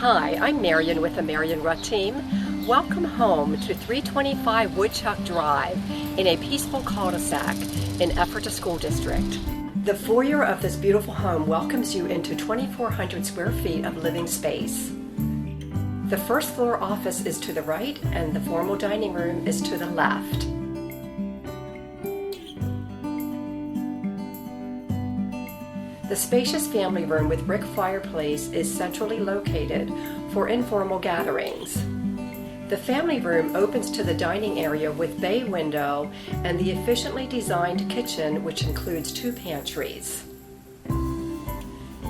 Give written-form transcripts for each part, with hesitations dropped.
Hi, I'm Marion with the Marion Rutt team. Welcome home to 325 Woodchuck Drive in a peaceful cul-de-sac in Ephrata School District. The foyer of this beautiful home welcomes you into 2,400 square feet of living space. The first floor office is to the right and the formal dining room is to the left. The spacious family room with brick fireplace is centrally located for informal gatherings. The family room opens to the dining area with bay window and the efficiently designed kitchen, which includes 2 pantries.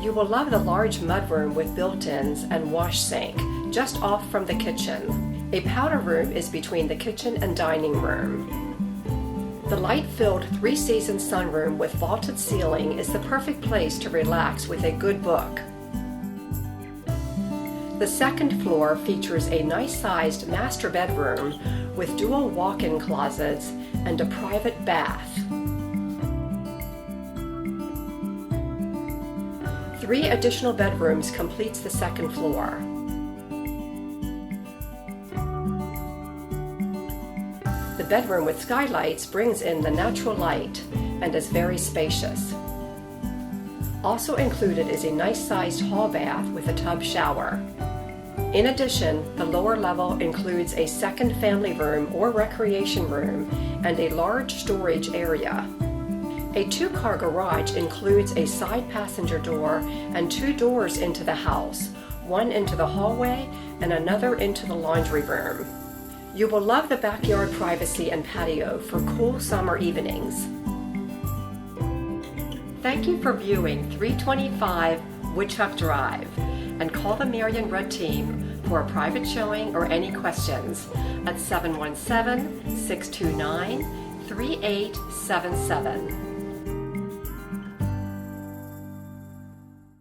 You will love the large mudroom with built-ins and wash sink just off from the kitchen. A powder room is between the kitchen and dining room. The light-filled Three Season Sunroom with vaulted ceiling is the perfect place to relax with a good book. The second floor features a nice-sized master bedroom with dual walk-in closets and a private bath. 3 additional bedrooms completes the second floor. The bedroom with skylights brings in the natural light and is very spacious. Also included is a nice-sized hall bath with a tub shower. In addition, the lower level includes a second family room or recreation room and a large storage area. A 2-car garage includes a side passenger door and 2 doors into the house, one into the hallway and another into the laundry room. You will love the backyard privacy and patio for cool summer evenings. Thank you for viewing 325 Woodchuck Drive, and call the Marion Rutt team for a private showing or any questions at 717-629-3877.